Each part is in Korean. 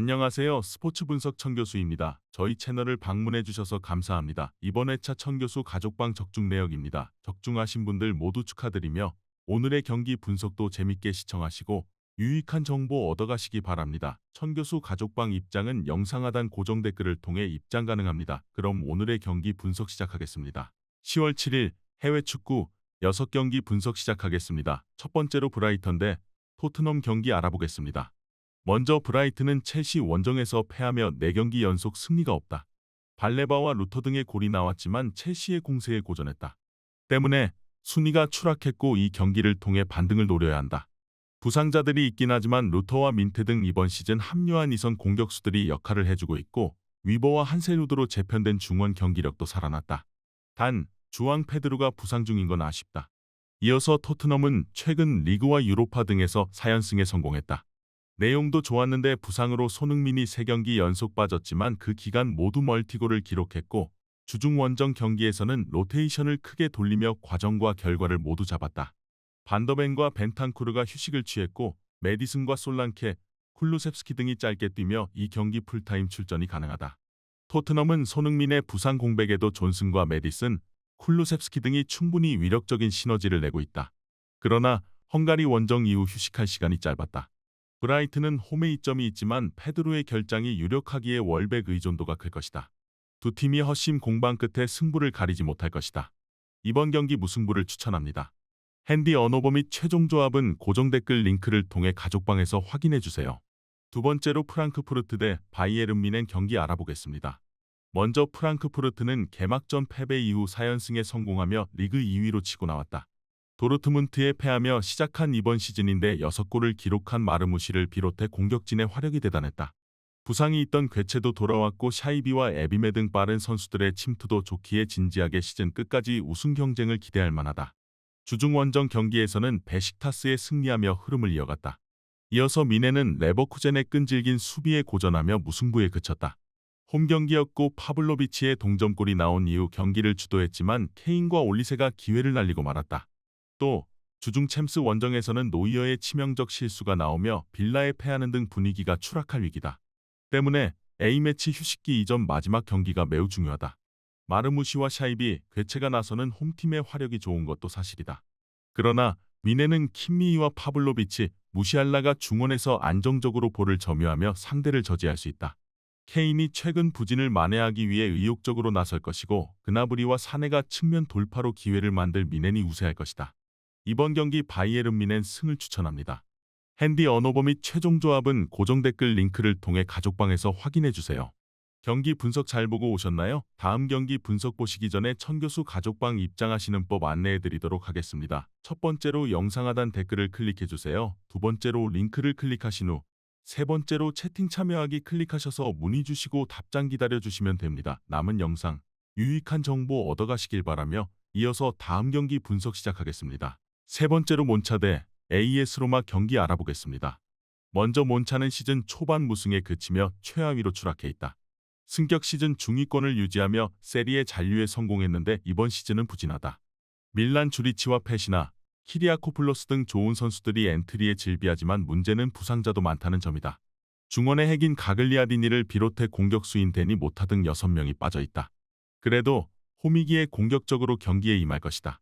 안녕하세요. 스포츠 분석 천교수입니다. 저희 채널을 방문해 주셔서 감사합니다. 이번 회차 천교수 가족방 적중 내역입니다. 적중하신 분들 모두 축하드리며 오늘의 경기 분석도 재밌게 시청하시고 유익한 정보 얻어가시기 바랍니다. 천교수 가족방 입장은 영상 하단 고정 댓글을 통해 입장 가능합니다. 그럼 오늘의 경기 분석 시작하겠습니다. 10월 7일 해외 축구 6경기 분석 시작하겠습니다. 첫 번째로 브라이턴 대 토트넘 경기 알아보겠습니다. 먼저 브라이튼은 첼시 원정에서 패하며 4경기 연속 승리가 없다. 발레바와 루터 등의 골이 나왔지만 첼시의 공세에 고전했다. 때문에 순위가 추락했고 이 경기를 통해 반등을 노려야 한다. 부상자들이 있긴 하지만 루터와 민테 등 이번 시즌 합류한 이선 공격수들이 역할을 해주고 있고 위버와 한셀우드로 재편된 중원 경기력도 살아났다. 단 주앙 페드루가 부상 중인 건 아쉽다. 이어서 토트넘은 최근 리그와 유로파 등에서 4연승에 성공했다. 내용도 좋았는데 부상으로 손흥민이 3경기 연속 빠졌지만 그 기간 모두 멀티골을 기록했고 주중 원정 경기에서는 로테이션을 크게 돌리며 과정과 결과를 모두 잡았다. 반더벤과 벤탄쿠르가 휴식을 취했고 메디슨과 솔랑케, 쿨루셉스키 등이 짧게 뛰며 이 경기 풀타임 출전이 가능하다. 토트넘은 손흥민의 부상 공백에도 존슨과 메디슨, 쿨루셉스키 등이 충분히 위력적인 시너지를 내고 있다. 그러나 헝가리 원정 이후 휴식할 시간이 짧았다. 브라이튼은 홈에 이점이 있지만 페드로의 결장이 유력하기에 월백 의존도가 클 것이다. 두 팀이 헛심 공방 끝에 승부를 가리지 못할 것이다. 이번 경기 무승부를 추천합니다. 핸디 언어버 및 최종 조합은 고정 댓글 링크를 통해 가족방에서 확인해주세요. 두 번째로 프랑크푸르트 대 바이에른 뮌헨 경기 알아보겠습니다. 먼저 프랑크푸르트는 개막전 패배 이후 4연승에 성공하며 리그 2위로 치고 나왔다. 도르트문트에 패하며 시작한 이번 시즌인데 6골을 기록한 마르무시를 비롯해 공격진의 화력이 대단했다. 부상이 있던 괴체도 돌아왔고 샤이비와 에비메 등 빠른 선수들의 침투도 좋기에 진지하게 시즌 끝까지 우승 경쟁을 기대할 만하다. 주중 원정 경기에서는 베식타스에 승리하며 흐름을 이어갔다. 이어서 뮌헨은 레버쿠젠의 끈질긴 수비에 고전하며 무승부에 그쳤다. 홈 경기였고 파블로비치의 동점골이 나온 이후 경기를 주도했지만 케인과 올리세가 기회를 날리고 말았다. 또 주중 챔스 원정에서는 노이어의 치명적 실수가 나오며 빌라에 패하는 등 분위기가 추락할 위기다. 때문에 A매치 휴식기 이전 마지막 경기가 매우 중요하다. 마르무시와 샤이비, 괴체가 나서는 홈팀의 화력이 좋은 것도 사실이다. 그러나 뮌헨은 킴미히와 파블로비치, 무시알라가 중원에서 안정적으로 볼을 점유하며 상대를 저지할 수 있다. 케인이 최근 부진을 만회하기 위해 의욕적으로 나설 것이고 그나브리와 사네가 측면 돌파로 기회를 만들 뮌헨이 우세할 것이다. 이번 경기 바이에른 뮌헨 승을 추천합니다. 핸디 언어버 및 최종 조합은 고정 댓글 링크를 통해 가족방에서 확인해주세요. 경기 분석 잘 보고 오셨나요? 다음 경기 분석 보시기 전에 천교수 가족방 입장하시는 법 안내해드리도록 하겠습니다. 첫 번째로 영상 하단 댓글을 클릭해주세요. 두 번째로 링크를 클릭하신 후 세 번째로 채팅 참여하기 클릭하셔서 문의 주시고 답장 기다려주시면 됩니다. 남은 영상 유익한 정보 얻어가시길 바라며 이어서 다음 경기 분석 시작하겠습니다. 세 번째로 몬차 대 AS 로마 경기 알아보겠습니다. 먼저 몬차는 시즌 초반 무승에 그치며 최하위로 추락해 있다. 승격 시즌 중위권을 유지하며 세리에 잔류에 성공했는데 이번 시즌은 부진하다. 밀란 주리치와 페시나, 키리아코플로스 등 좋은 선수들이 엔트리에 질비하지만 문제는 부상자도 많다는 점이다. 중원의 핵인 가글리아디니를 비롯해 공격수인 데니 모타 등 6명이 빠져있다. 그래도 홈이기에 공격적으로 경기에 임할 것이다.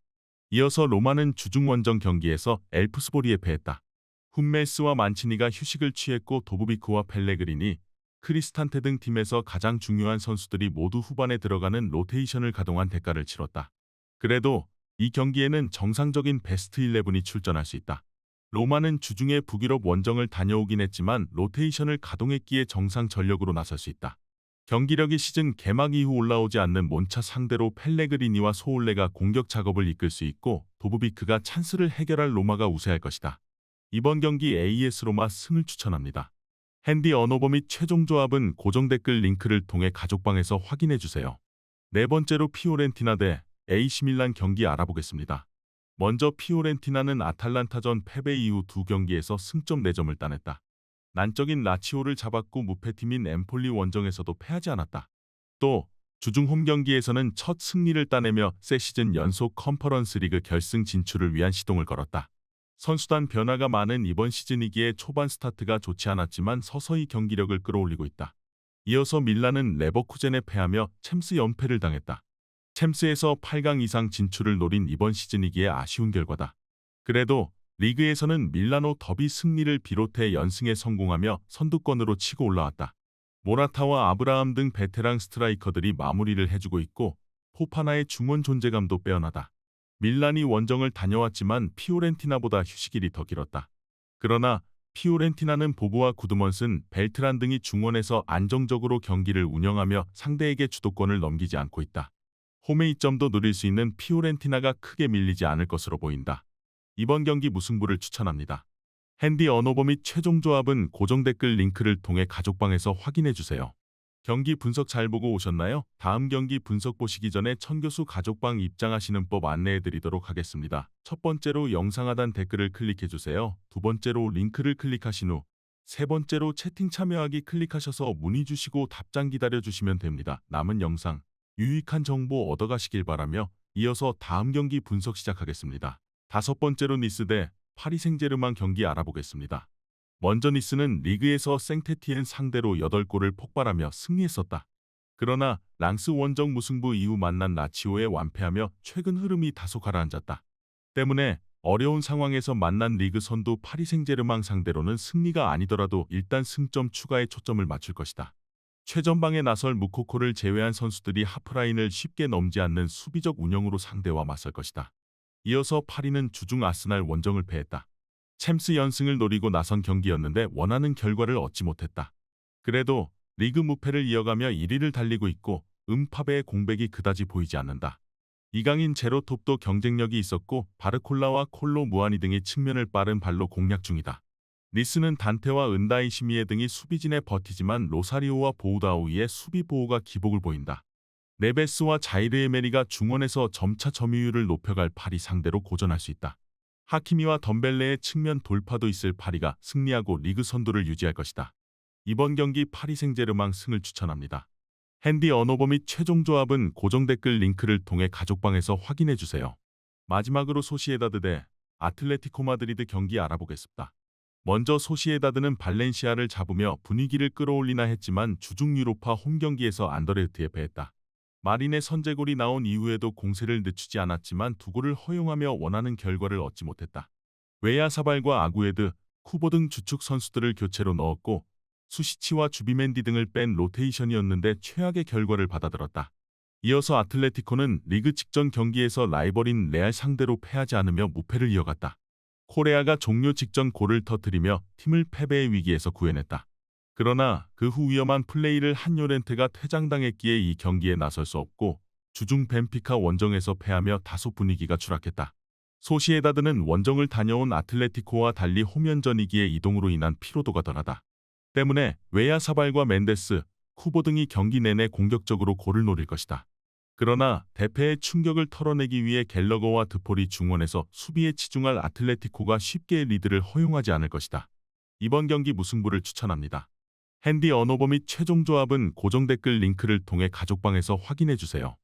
이어서 로마는 주중 원정 경기에서 엘프스보리에 패했다. 훈멜스와 만치니가 휴식을 취했고 도부비크와 펠레그리니, 크리스탄테 등 팀에서 가장 중요한 선수들이 모두 후반에 들어가는 로테이션을 가동한 대가를 치렀다. 그래도 이 경기에는 정상적인 베스트 11이 출전할 수 있다. 로마는 주중에 북유럽 원정을 다녀오긴 했지만 로테이션을 가동했기에 정상 전력으로 나설 수 있다. 경기력이 시즌 개막 이후 올라오지 않는 몬차 상대로 펠레그리니와 소올레가 공격 작업을 이끌 수 있고 도부비크가 찬스를 해결할 로마가 우세할 것이다. 이번 경기 AS 로마 승을 추천합니다. 핸디 언어버 및 최종 조합은 고정 댓글 링크를 통해 가족방에서 확인해주세요. 네 번째로 피오렌티나 대 AC 밀란 경기 알아보겠습니다. 먼저 피오렌티나는 아탈란타전 패배 이후 2경기에서 승점 4점을 따냈다. 난적인 라치오를 잡았고 무패팀인 엠폴리 원정에서도 패하지 않았다. 또 주중 홈 경기에서는 첫 승리를 따내며 새 시즌 연속 컨퍼런스 리그 결승 진출을 위한 시동을 걸었다. 선수단 변화가 많은 이번 시즌이기에 초반 스타트가 좋지 않았지만 서서히 경기력을 끌어올리고 있다. 이어서 밀란은 레버쿠젠에 패하며 챔스 연패를 당했다. 챔스에서 8강 이상 진출을 노린 이번 시즌이기에 아쉬운 결과다. 그래도 리그에서는 밀라노 더비 승리를 비롯해 연승에 성공하며 선두권으로 치고 올라왔다. 모라타와 아브라함 등 베테랑 스트라이커들이 마무리를 해주고 있고 포파나의 중원 존재감도 빼어나다. 밀란이 원정을 다녀왔지만 피오렌티나보다 휴식일이 더 길었다. 그러나 피오렌티나는 보브와 구드먼슨, 벨트란 등이 중원에서 안정적으로 경기를 운영하며 상대에게 주도권을 넘기지 않고 있다. 홈의 이점도 누릴 수 있는 피오렌티나가 크게 밀리지 않을 것으로 보인다. 이번 경기 무승부를 추천합니다. 핸디 언어버 및 최종 조합은 고정 댓글 링크를 통해 가족방에서 확인해주세요. 경기 분석 잘 보고 오셨나요? 다음 경기 분석 보시기 전에 천교수 가족방 입장하시는 법 안내해드리도록 하겠습니다. 첫 번째로 영상 하단 댓글을 클릭해주세요. 두 번째로 링크를 클릭하신 후 세 번째로 채팅 참여하기 클릭하셔서 문의 주시고 답장 기다려주시면 됩니다. 남은 영상 유익한 정보 얻어가시길 바라며 이어서 다음 경기 분석 시작하겠습니다. 다섯 번째로 니스 대 파리 생제르맹 경기 알아보겠습니다. 먼저 니스는 리그에서 생테티엔 상대로 8골을 폭발하며 승리했었다. 그러나 랑스 원정 무승부 이후 만난 라치오에 완패하며 최근 흐름이 다소 가라앉았다. 때문에 어려운 상황에서 만난 리그 선두 파리 생제르맹 상대로는 승리가 아니더라도 일단 승점 추가에 초점을 맞출 것이다. 최전방에 나설 무코코를 제외한 선수들이 하프라인을 쉽게 넘지 않는 수비적 운영으로 상대와 맞설 것이다. 이어서 파리는 주중 아스날 원정을 패했다. 챔스 연승을 노리고 나선 경기였는데 원하는 결과를 얻지 못했다. 그래도 리그 무패를 이어가며 1위를 달리고 있고 음파베의 공백이 그다지 보이지 않는다. 이강인 제로톱도 경쟁력이 있었고 바르콜라와 콜로 무아니 등이 측면을 빠른 발로 공략 중이다. 니스는 단테와 은다이 시미에 등이 수비진에 버티지만 로사리오와 보우다오이의 수비 보호가 기복을 보인다. 네베스와 자이르 에메리가 중원에서 점차 점유율을 높여갈 파리 상대로 고전할 수 있다. 하키미와 덤벨레의 측면 돌파도 있을 파리가 승리하고 리그 선두를 유지할 것이다. 이번 경기 파리 생제르맹 승을 추천합니다. 핸디 언어버 및 최종 조합은 고정 댓글 링크를 통해 가족방에서 확인해주세요. 마지막으로 소시에다드 대 아틀레티코 마드리드 경기 알아보겠습니다. 먼저 소시에다드는 발렌시아를 잡으며 분위기를 끌어올리나 했지만 주중 유로파 홈 경기에서 안더레흐트에 패했다. 마린의 선제골이 나온 이후에도 공세를 늦추지 않았지만 두 골을 허용하며 원하는 결과를 얻지 못했다. 웨야사발과 아구에드, 쿠보 등 주축 선수들을 교체로 넣었고 수시치와 주비멘디 등을 뺀 로테이션이었는데 최악의 결과를 받아들었다. 이어서 아틀레티코는 리그 직전 경기에서 라이벌인 레알 상대로 패하지 않으며 무패를 이어갔다. 코레아가 종료 직전 골을 터뜨리며 팀을 패배의 위기에서 구해냈다. 그러나 그 후 위험한 플레이를 한 요렌트가 퇴장당했기에 이 경기에 나설 수 없고 주중 벤피카 원정에서 패하며 다소 분위기가 추락했다. 소시에다드는 원정을 다녀온 아틀레티코와 달리 홈연전이기에 이동으로 인한 피로도가 덜하다. 때문에 웨야사발과 멘데스, 쿠보 등이 경기 내내 공격적으로 골을 노릴 것이다. 그러나 대패의 충격을 털어내기 위해 갤러거와 드폴이 중원에서 수비에 치중할 아틀레티코가 쉽게 리드를 허용하지 않을 것이다. 이번 경기 무승부를 추천합니다. 핸디 언어버 및 최종 조합은 고정 댓글 링크를 통해 가족방에서 확인해주세요.